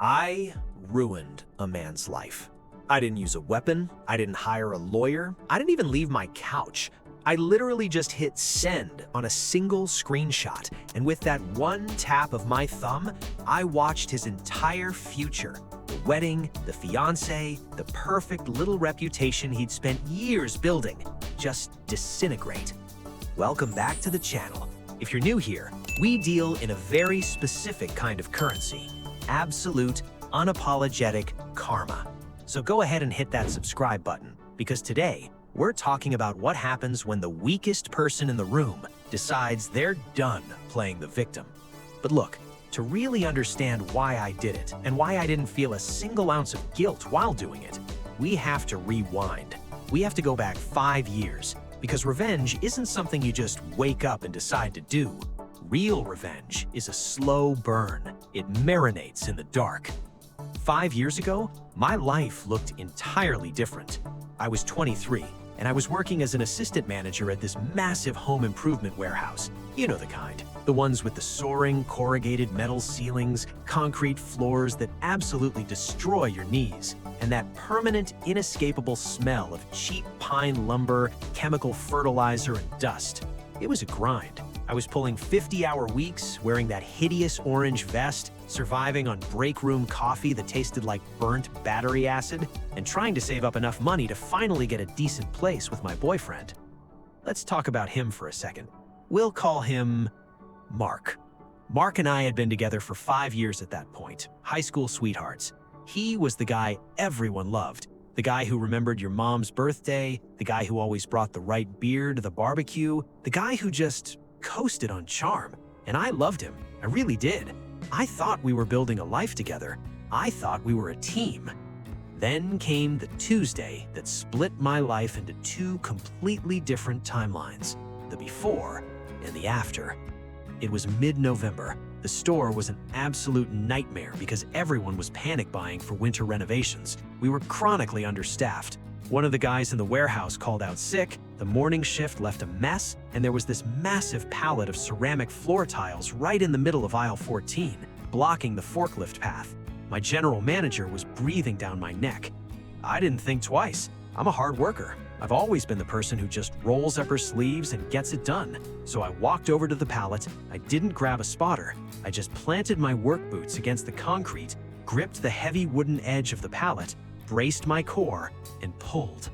I ruined a man's life. I didn't use a weapon, I didn't hire a lawyer, I didn't even leave my couch. I literally just hit send on a single screenshot, and with that one tap of my thumb, I watched his entire future. The wedding, the fiancé, the perfect little reputation he'd spent years building, just disintegrate. Welcome back to the channel. If you're new here, we deal in a very specific kind of currency. Absolute, unapologetic karma. So go ahead and hit that subscribe button, because today, we're talking about what happens when the weakest person in the room decides they're done playing the victim. But look, to really understand why I did it, and why I didn't feel a single ounce of guilt while doing it, we have to rewind. We have to go back 5 years, because revenge isn't something you just wake up and decide to do. Real revenge is a slow burn. It marinates in the dark. 5 years ago, my life looked entirely different. I was 23, and I was working as an assistant manager at this massive home improvement warehouse. You know the kind. The ones with the soaring, corrugated metal ceilings, concrete floors that absolutely destroy your knees, and that permanent, inescapable smell of cheap pine lumber, chemical fertilizer, and dust. It was a grind. I was pulling 50-hour weeks, wearing that hideous orange vest, surviving on break room coffee that tasted like burnt battery acid, and trying to save up enough money to finally get a decent place with my boyfriend. Let's talk about him for a second. We'll call him Mark. Mark and I had been together for 5 years at that point, high school sweethearts. He was the guy everyone loved. The guy who remembered your mom's birthday, the guy who always brought the right beer to the barbecue, the guy who just coasted on charm. And I loved him. I really did. I thought we were building a life together. I thought we were a team. Then came the Tuesday that split my life into two completely different timelines, the before and the after. It was mid-November. The store was an absolute nightmare because everyone was panic buying for winter renovations. We were chronically understaffed. One of the guys in the warehouse called out sick, the morning shift left a mess, and there was this massive pallet of ceramic floor tiles right in the middle of aisle 14, blocking the forklift path. My general manager was breathing down my neck. I didn't think twice. I'm a hard worker. I've always been the person who just rolls up her sleeves and gets it done. So I walked over to the pallet. I didn't grab a spotter. I just planted my work boots against the concrete, gripped the heavy wooden edge of the pallet, braced my core, and pulled.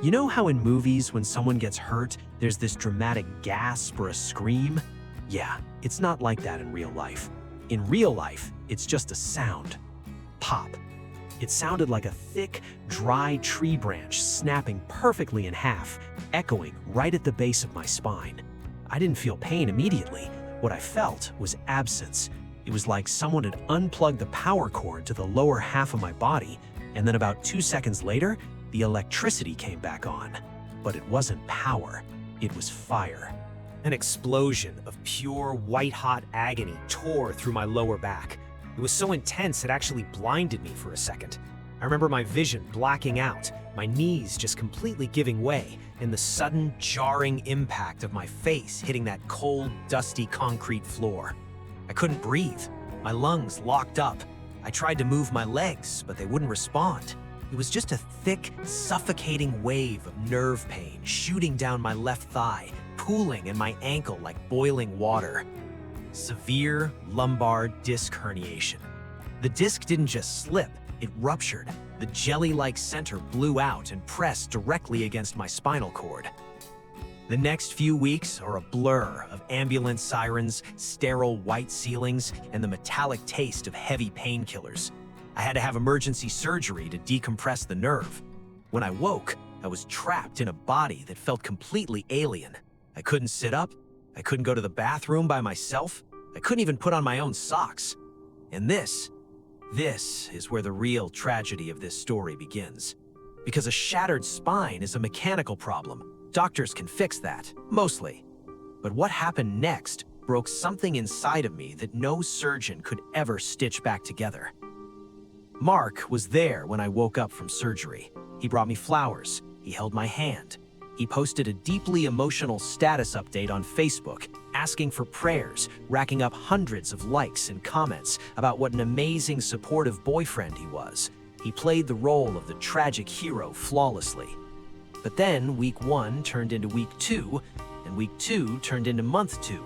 You know how in movies when someone gets hurt, there's this dramatic gasp or a scream? Yeah, it's not like that in real life. In real life, it's just a sound. Pop. It sounded like a thick, dry tree branch snapping perfectly in half, echoing right at the base of my spine. I didn't feel pain immediately. What I felt was absence. It was like someone had unplugged the power cord to the lower half of my body, and then about 2 seconds later, the electricity came back on. But it wasn't power, it was fire. An explosion of pure white-hot agony tore through my lower back. It was so intense it actually blinded me for a second. I remember my vision blacking out, my knees just completely giving way, and the sudden jarring impact of my face hitting that cold, dusty concrete floor. I couldn't breathe. My lungs locked up. I tried to move my legs, but they wouldn't respond. It was just a thick, suffocating wave of nerve pain shooting down my left thigh, pooling in my ankle like boiling water. Severe lumbar disc herniation. The disc didn't just slip, it ruptured. The jelly-like center blew out and pressed directly against my spinal cord. The next few weeks are a blur of ambulance sirens, sterile white ceilings, and the metallic taste of heavy painkillers. I had to have emergency surgery to decompress the nerve. When I woke, I was trapped in a body that felt completely alien. I couldn't sit up. I couldn't go to the bathroom by myself. I couldn't even put on my own socks. And this is where the real tragedy of this story begins. Because a shattered spine is a mechanical problem. Doctors can fix that, mostly. But what happened next broke something inside of me that no surgeon could ever stitch back together. Mark was there when I woke up from surgery. He brought me flowers. He held my hand. He posted a deeply emotional status update on Facebook, asking for prayers, racking up hundreds of likes and comments about what an amazing, supportive boyfriend he was. He played the role of the tragic hero flawlessly. But then week 1 turned into week 2, and week 2 turned into month 2.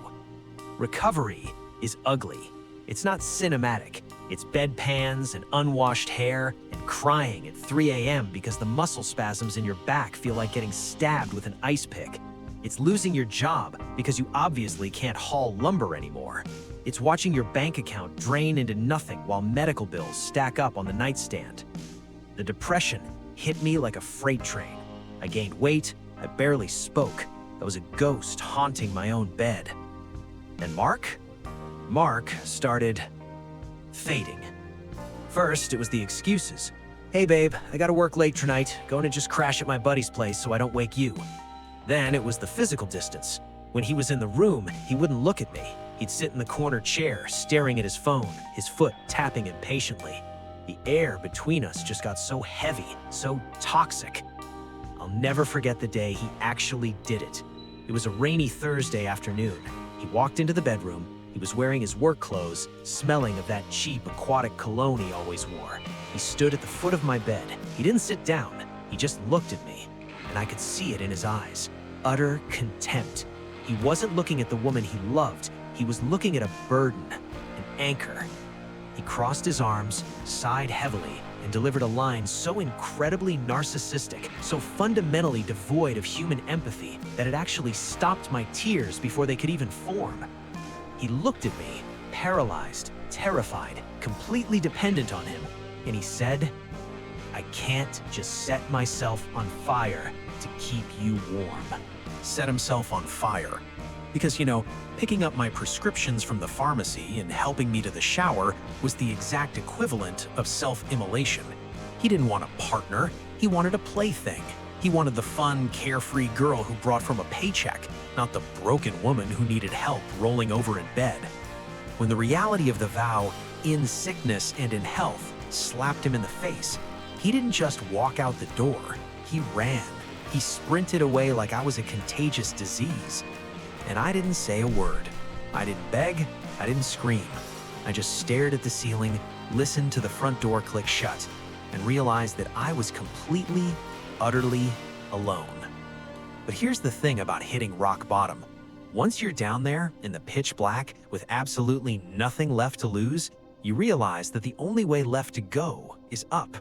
Recovery is ugly. It's not cinematic. It's bedpans and unwashed hair and crying at 3 a.m. because the muscle spasms in your back feel like getting stabbed with an ice pick. It's losing your job because you obviously can't haul lumber anymore. It's watching your bank account drain into nothing while medical bills stack up on the nightstand. The depression hit me like a freight train. I gained weight, I barely spoke. I was a ghost haunting my own bed. And Mark? Mark started fading. First, it was the excuses. Hey babe, I gotta work late tonight. Going to just crash at my buddy's place so I don't wake you. Then it was the physical distance. When he was in the room, he wouldn't look at me. He'd sit in the corner chair, staring at his phone, his foot tapping impatiently. The air between us just got so heavy, so toxic. I'll never forget the day he actually did it. It was a rainy Thursday afternoon. He walked into the bedroom. He was wearing his work clothes, smelling of that cheap aquatic cologne he always wore. He stood at the foot of my bed. He didn't sit down. He just looked at me, and I could see it in his eyes. Utter contempt. He wasn't looking at the woman he loved. He was looking at a burden, an anchor. He crossed his arms, sighed heavily, and delivered a line so incredibly narcissistic, so fundamentally devoid of human empathy, that it actually stopped my tears before they could even form. He looked at me, paralyzed, terrified, completely dependent on him, and he said, "I can't just set myself on fire to keep you warm." Set himself on fire. Because, picking up my prescriptions from the pharmacy and helping me to the shower was the exact equivalent of self-immolation. He didn't want a partner, he wanted a plaything. He wanted the fun, carefree girl who brought from a paycheck, not the broken woman who needed help rolling over in bed. When the reality of the vow, in sickness and in health, slapped him in the face, he didn't just walk out the door, he ran. He sprinted away like I was a contagious disease. And I didn't say a word. I didn't beg, I didn't scream. I just stared at the ceiling, listened to the front door click shut, and realized that I was completely, utterly alone. But here's the thing about hitting rock bottom. Once you're down there in the pitch black with absolutely nothing left to lose, you realize that the only way left to go is up.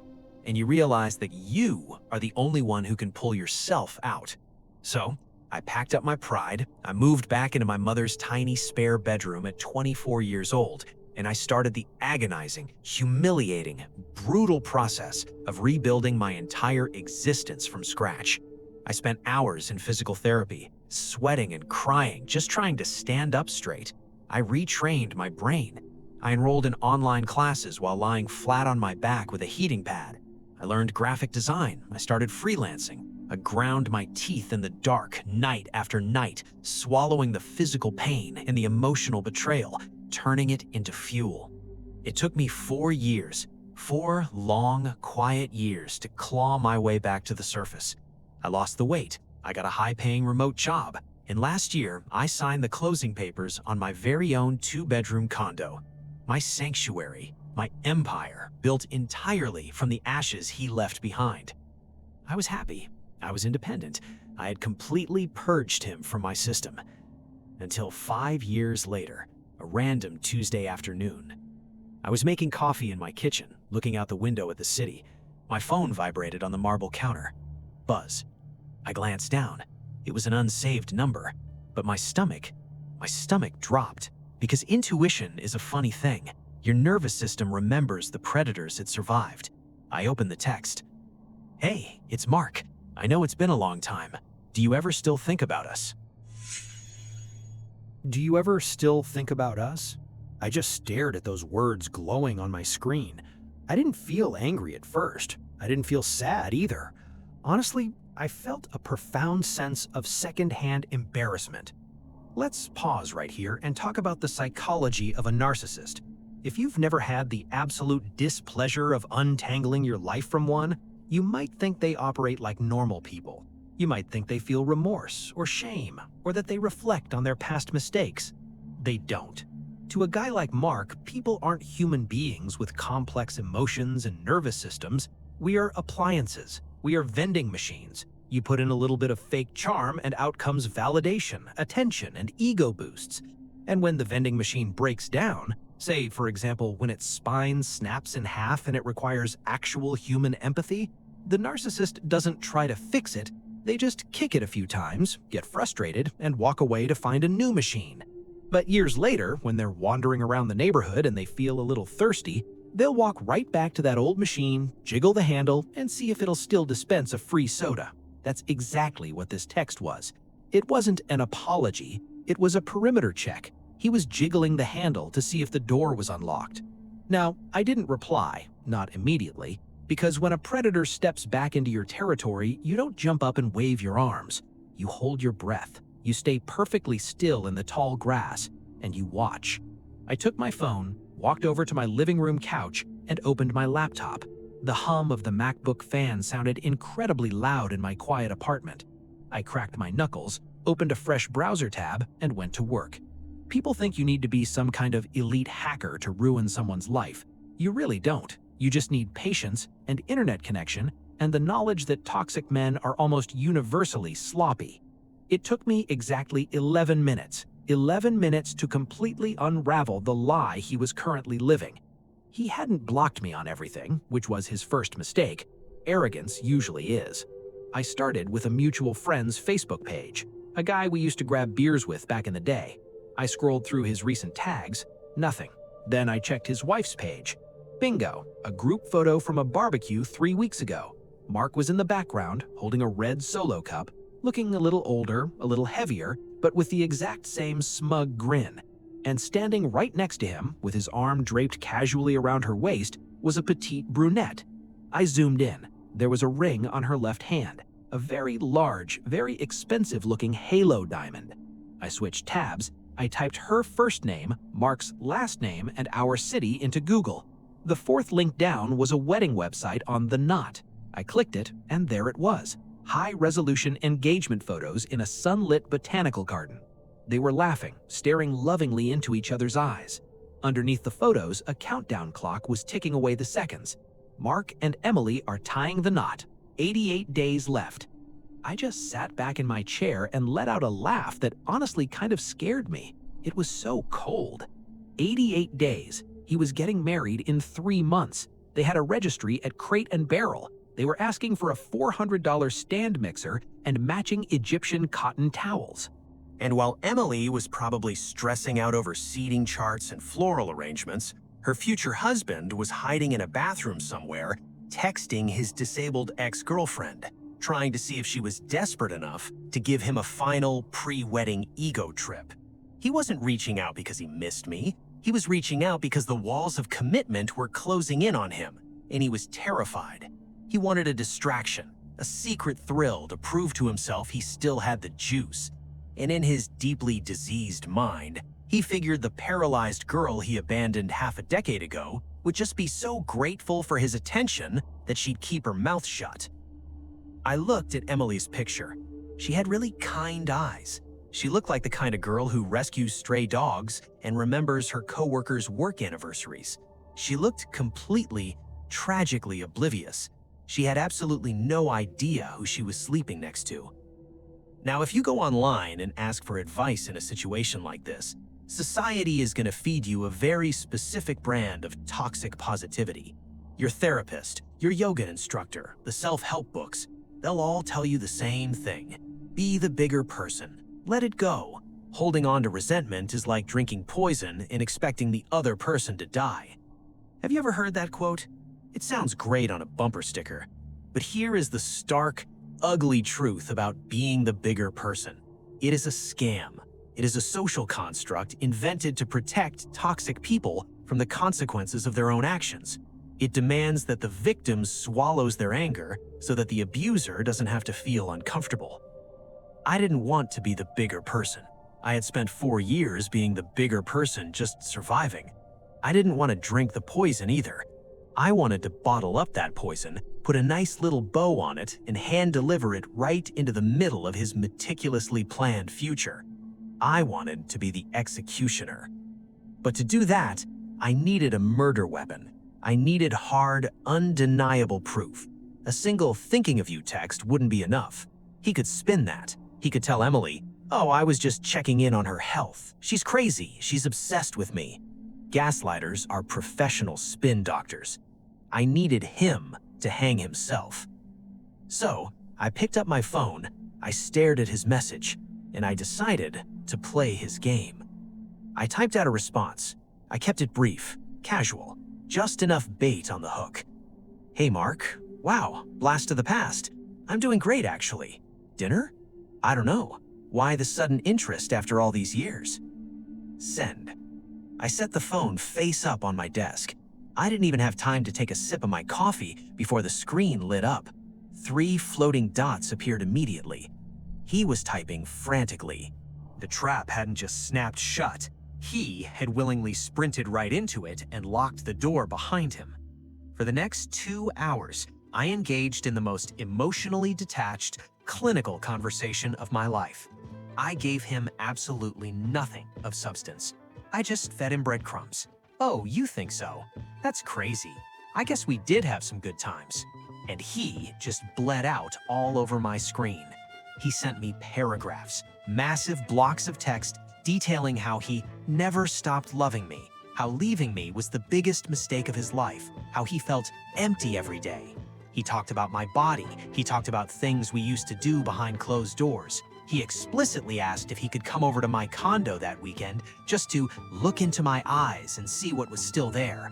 And you realize that you are the only one who can pull yourself out. So, I packed up my pride, I moved back into my mother's tiny spare bedroom at 24 years old, and I started the agonizing, humiliating, brutal process of rebuilding my entire existence from scratch. I spent hours in physical therapy, sweating and crying, just trying to stand up straight. I retrained my brain. I enrolled in online classes while lying flat on my back with a heating pad. I learned graphic design. I started freelancing. I ground my teeth in the dark night after night, swallowing the physical pain and the emotional betrayal, turning it into fuel. It took me 4 years, 4 long, quiet years to claw my way back to the surface. I lost the weight, I got a high-paying remote job, and last year I signed the closing papers on my very own 2-bedroom condo. My sanctuary, my empire, built entirely from the ashes he left behind. I was happy. I was independent. I had completely purged him from my system. Until 5 years later, a random Tuesday afternoon. I was making coffee in my kitchen, looking out the window at the city. My phone vibrated on the marble counter. Buzz. I glanced down. It was an unsaved number, but my stomach dropped. Because intuition is a funny thing. Your nervous system remembers the predators it survived. I opened the text. "Hey, it's Mark. I know it's been a long time. Do you ever still think about us?" Do you ever still think about us? I just stared at those words glowing on my screen. I didn't feel angry at first. I didn't feel sad either. Honestly, I felt a profound sense of secondhand embarrassment. Let's pause right here and talk about the psychology of a narcissist. If you've never had the absolute displeasure of untangling your life from one, you might think they operate like normal people. You might think they feel remorse or shame, or that they reflect on their past mistakes. They don't. To a guy like Mark, people aren't human beings with complex emotions and nervous systems. We are appliances. We are vending machines. You put in a little bit of fake charm and out comes validation, attention, and ego boosts. And when the vending machine breaks down, say, for example, when its spine snaps in half and it requires actual human empathy, the narcissist doesn't try to fix it. They just kick it a few times, get frustrated, and walk away to find a new machine. But years later, when they're wandering around the neighborhood and they feel a little thirsty, they'll walk right back to that old machine, jiggle the handle, and see if it'll still dispense a free soda. That's exactly what this text was. It wasn't an apology, it was a perimeter check. He was jiggling the handle to see if the door was unlocked. Now, I didn't reply, not immediately, because when a predator steps back into your territory, you don't jump up and wave your arms. You hold your breath. You stay perfectly still in the tall grass, and you watch. I took my phone, walked over to my living room couch, and opened my laptop. The hum of the MacBook fan sounded incredibly loud in my quiet apartment. I cracked my knuckles, opened a fresh browser tab, and went to work. People think you need to be some kind of elite hacker to ruin someone's life. You really don't. You just need patience and internet connection and the knowledge that toxic men are almost universally sloppy. It took me exactly 11 minutes. 11 minutes to completely unravel the lie he was currently living. He hadn't blocked me on everything, which was his first mistake. Arrogance usually is. I started with a mutual friend's Facebook page, a guy we used to grab beers with back in the day. I scrolled through his recent tags, nothing. Then I checked his wife's page. Bingo, a group photo from a barbecue 3 weeks ago. Mark was in the background, holding a red Solo cup, looking a little older, a little heavier, but with the exact same smug grin. And standing right next to him, with his arm draped casually around her waist, was a petite brunette. I zoomed in. There was a ring on her left hand, a very large, very expensive-looking halo diamond. I switched tabs. I typed her first name, Mark's last name, and our city into Google. The fourth link down was a wedding website on The Knot. I clicked it, and there it was. High-resolution engagement photos in a sunlit botanical garden. They were laughing, staring lovingly into each other's eyes. Underneath the photos, a countdown clock was ticking away the seconds. Mark and Emily are tying the knot. 88 days left. I just sat back in my chair and let out a laugh that honestly kind of scared me. It was so cold. 88 days. He was getting married in 3 months. They had a registry at Crate and Barrel. They were asking for a $400 stand mixer and matching Egyptian cotton towels. And while Emily was probably stressing out over seating charts and floral arrangements, her future husband was hiding in a bathroom somewhere, texting his disabled ex-girlfriend, trying to see if she was desperate enough to give him a final pre-wedding ego trip. He wasn't reaching out because he missed me. He was reaching out because the walls of commitment were closing in on him, and he was terrified. He wanted a distraction, a secret thrill to prove to himself he still had the juice. And in his deeply diseased mind, he figured the paralyzed girl he abandoned half a decade ago would just be so grateful for his attention that she'd keep her mouth shut. I looked at Emily's picture. She had really kind eyes. She looked like the kind of girl who rescues stray dogs and remembers her coworkers' work anniversaries. She looked completely, tragically oblivious. She had absolutely no idea who she was sleeping next to. Now, if you go online and ask for advice in a situation like this, society is going to feed you a very specific brand of toxic positivity. Your therapist, your yoga instructor, the self-help books, they'll all tell you the same thing. Be the bigger person. Let it go. Holding on to resentment is like drinking poison and expecting the other person to die. Have you ever heard that quote? It sounds great on a bumper sticker, but here is the stark, ugly truth about being the bigger person. It is a scam. It is a social construct invented to protect toxic people from the consequences of their own actions. It demands that the victim swallows their anger so that the abuser doesn't have to feel uncomfortable. I didn't want to be the bigger person. I had spent 4 years being the bigger person, just surviving. I didn't want to drink the poison either. I wanted to bottle up that poison, put a nice little bow on it, and hand-deliver it right into the middle of his meticulously planned future. I wanted to be the executioner. But to do that, I needed a murder weapon. I needed hard, undeniable proof. A single "thinking of you" text wouldn't be enough. He could spin that. He could tell Emily, "Oh, I was just checking in on her health. She's crazy. She's obsessed with me." Gaslighters are professional spin doctors. I needed him to hang himself. So, I picked up my phone, I stared at his message, and I decided to play his game. I typed out a response. I kept it brief, casual, just enough bait on the hook. "Hey Mark, wow, blast of the past. I'm doing great actually. Dinner? I don't know. Why the sudden interest after all these years?" Send. I set the phone face up on my desk. I didn't even have time to take a sip of my coffee before the screen lit up. 3 floating dots appeared immediately. He was typing frantically. The trap hadn't just snapped shut. He had willingly sprinted right into it and locked the door behind him. For the next 2 hours, I engaged in the most emotionally detached, clinical conversation of my life. I gave him absolutely nothing of substance. I just fed him breadcrumbs. "Oh, you think so? That's crazy. I guess we did have some good times." And he just bled out all over my screen. He sent me paragraphs, massive blocks of text detailing how he never stopped loving me, how leaving me was the biggest mistake of his life, how he felt empty every day. He talked about my body. He talked about things we used to do behind closed doors. He explicitly asked if he could come over to my condo that weekend just to look into my eyes and see what was still there.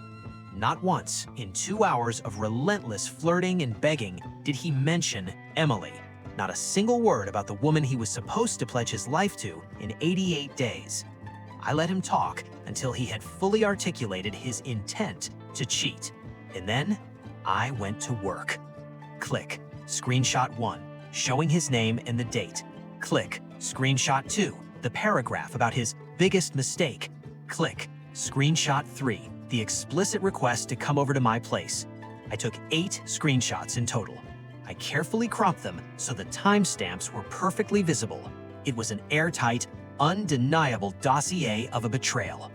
Not once, in 2 hours of relentless flirting and begging, did he mention Emily. Not a single word about the woman he was supposed to pledge his life to in 88 days. I let him talk until he had fully articulated his intent to cheat. And then, I went to work. Click, screenshot 1, showing his name and the date. Click, screenshot 2, the paragraph about his biggest mistake. Click, screenshot 3, the explicit request to come over to my place. I took 8 screenshots in total. I carefully cropped them so the timestamps were perfectly visible. It was an airtight, undeniable dossier of a betrayal.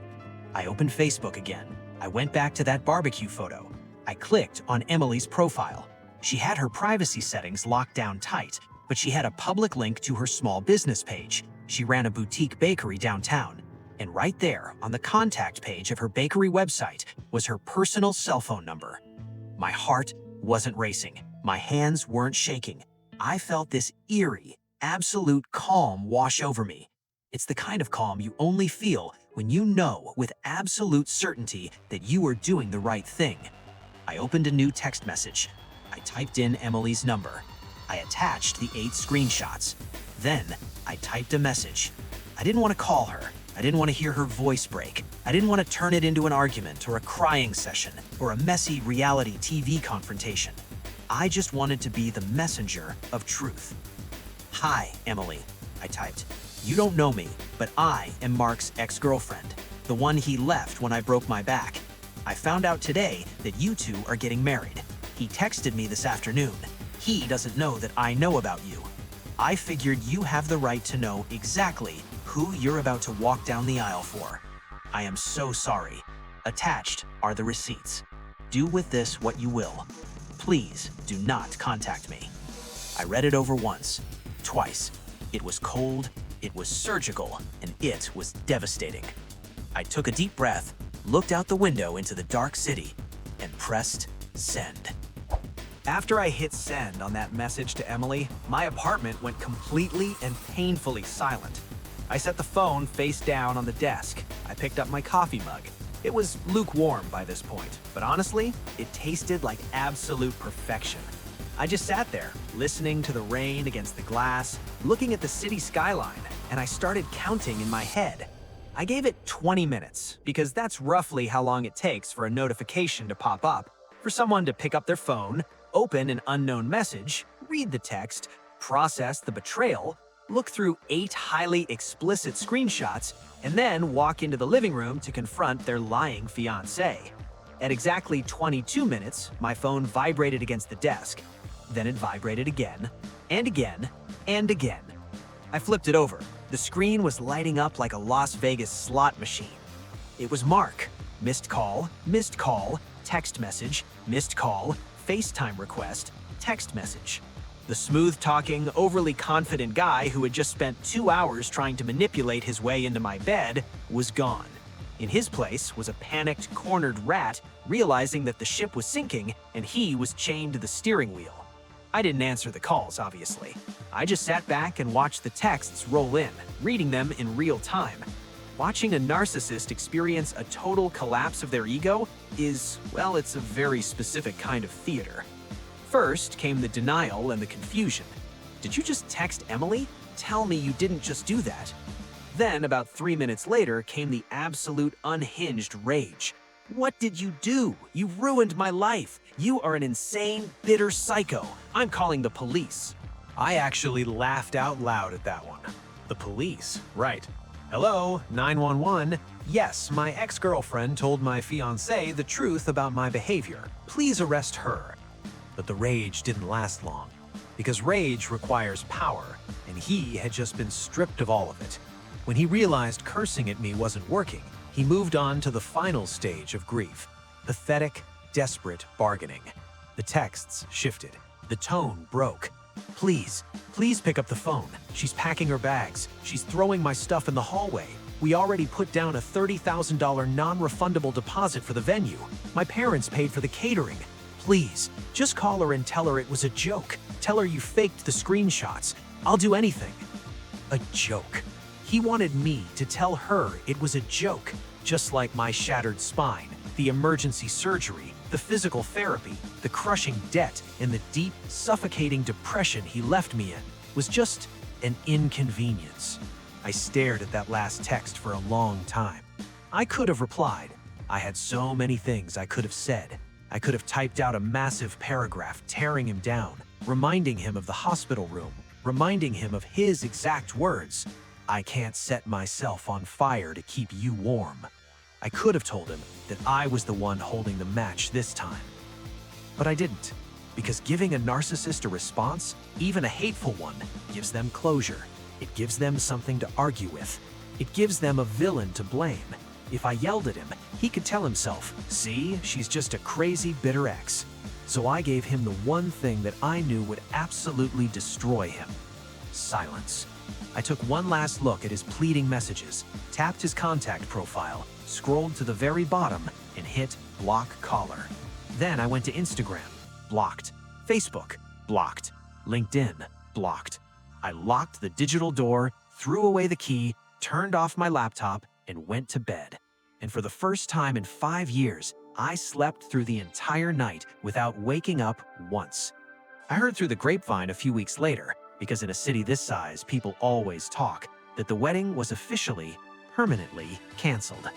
I opened Facebook again. I went back to that barbecue photo. I clicked on Emily's profile. She had her privacy settings locked down tight, but she had a public link to her small business page. She ran a boutique bakery downtown. And right there, on the contact page of her bakery website, was her personal cell phone number. My heart wasn't racing. My hands weren't shaking. I felt this eerie, absolute calm wash over me. It's the kind of calm you only feel when you know with absolute certainty that you are doing the right thing. I opened a new text message. I typed in Emily's number. I attached the 8 screenshots. Then, I typed a message. I didn't want to call her. I didn't want to hear her voice break. I didn't want to turn it into an argument or a crying session or a messy reality TV confrontation. I just wanted to be the messenger of truth. "Hi, Emily," I typed. "You don't know me, but I am Mark's ex-girlfriend, the one he left when I broke my back. I found out today that you two are getting married. He texted me this afternoon. He doesn't know that I know about you. I figured you have the right to know exactly who you're about to walk down the aisle for. I am so sorry. Attached are the receipts. Do with this what you will. Please do not contact me." I read it over once, twice. It was cold, it was surgical, and it was devastating. I took a deep breath, looked out the window into the dark city, and pressed send. After I hit send on that message to Emily, my apartment went completely and painfully silent. I set the phone face down on the desk. I picked up my coffee mug. It was lukewarm by this point, but honestly, it tasted like absolute perfection. I just sat there, listening to the rain against the glass, looking at the city skyline, and I started counting in my head. I gave it 20 minutes, because that's roughly how long it takes for a notification to pop up, for someone to pick up their phone, open an unknown message, read the text, process the betrayal, look through 8 highly explicit screenshots, and then walk into the living room to confront their lying fiancé. At exactly 22 minutes, my phone vibrated against the desk. Then it vibrated again, and again, and again. I flipped it over. The screen was lighting up like a Las Vegas slot machine. It was Mark. Missed call, text message, missed call, FaceTime request, text message. The smooth-talking, overly confident guy who had just spent 2 hours trying to manipulate his way into my bed was gone. In his place was a panicked, cornered rat realizing that the ship was sinking and he was chained to the steering wheel. I didn't answer the calls, obviously. I just sat back and watched the texts roll in, reading them in real time. Watching a narcissist experience a total collapse of their ego is, well, it's a very specific kind of theater. First came the denial and the confusion. Did you just text Emily? Tell me you didn't just do that. Then, about 3 minutes later, came the absolute unhinged rage. What did you do? You ruined my life. You are an insane, bitter psycho. I'm calling the police. I actually laughed out loud at that one. The police, right. Hello, 911. Yes, my ex-girlfriend told my fiancé the truth about my behavior. Please arrest her. But the rage didn't last long, because rage requires power, and he had just been stripped of all of it. When he realized cursing at me wasn't working, he moved on to the final stage of grief. Pathetic, desperate bargaining. The texts shifted. The tone broke. Please pick up the phone. She's packing her bags. She's throwing my stuff in the hallway. We already put down a $30,000 non-refundable deposit for the venue. My parents paid for the catering. Please, just call her and tell her it was a joke. Tell her you faked the screenshots. I'll do anything. A joke. He wanted me to tell her it was a joke, just like my shattered spine, the emergency surgery, the physical therapy, the crushing debt, and the deep, suffocating depression he left me in was just an inconvenience. I stared at that last text for a long time. I could have replied. I had so many things I could have said. I could have typed out a massive paragraph tearing him down, reminding him of the hospital room, reminding him of his exact words. I can't set myself on fire to keep you warm. I could have told him that I was the one holding the match this time. But I didn't, because giving a narcissist a response, even a hateful one, gives them closure. It gives them something to argue with. It gives them a villain to blame. If I yelled at him, he could tell himself, see, she's just a crazy, bitter ex. So I gave him the one thing that I knew would absolutely destroy him. Silence. I took one last look at his pleading messages, tapped his contact profile, scrolled to the very bottom, and hit block caller. Then I went to Instagram, blocked. Facebook, blocked. LinkedIn, blocked. I locked the digital door, threw away the key, turned off my laptop, and went to bed. And for the first time in 5 years, I slept through the entire night without waking up once. I heard through the grapevine a few weeks later, because in a city this size, people always talk, that the wedding was officially, permanently canceled.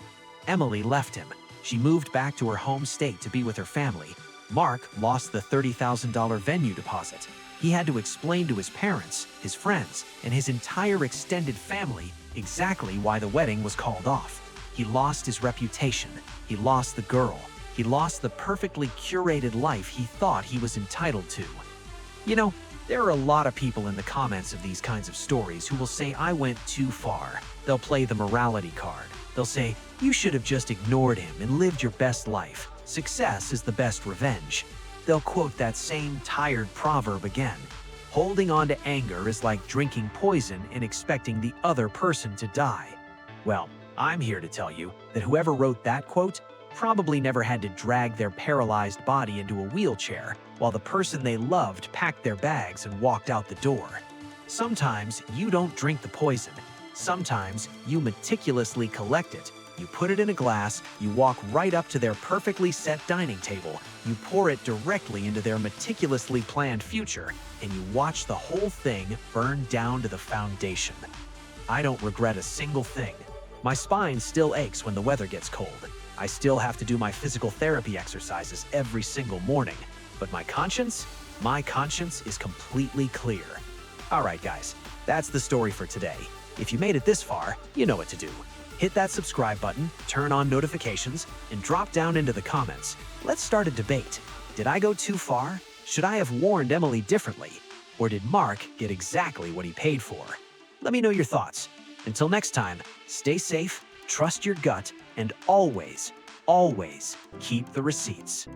Emily left him. She moved back to her home state to be with her family. Mark lost the $30,000 venue deposit. He had to explain to his parents, his friends, and his entire extended family exactly why the wedding was called off. He lost his reputation. He lost the girl. He lost the perfectly curated life he thought he was entitled to. You know, there are a lot of people in the comments of these kinds of stories who will say I went too far. They'll play the morality card. They'll say, you should have just ignored him and lived your best life. Success is the best revenge. They'll quote that same tired proverb again. Holding on to anger is like drinking poison and expecting the other person to die. Well, I'm here to tell you that whoever wrote that quote probably never had to drag their paralyzed body into a wheelchair while the person they loved packed their bags and walked out the door. Sometimes you don't drink the poison. Sometimes you meticulously collect it. You put it in a glass, you walk right up to their perfectly set dining table, you pour it directly into their meticulously planned future, and you watch the whole thing burn down to the foundation. I don't regret a single thing. My spine still aches when the weather gets cold. I still have to do my physical therapy exercises every single morning. But my conscience is completely clear. All right, guys, that's the story for today. If you made it this far, you know what to do. Hit that subscribe button, turn on notifications, and drop down into the comments. Let's start a debate. Did I go too far? Should I have warned Emily differently? Or did Mark get exactly what he paid for? Let me know your thoughts. Until next time, stay safe, trust your gut, and always, always keep the receipts.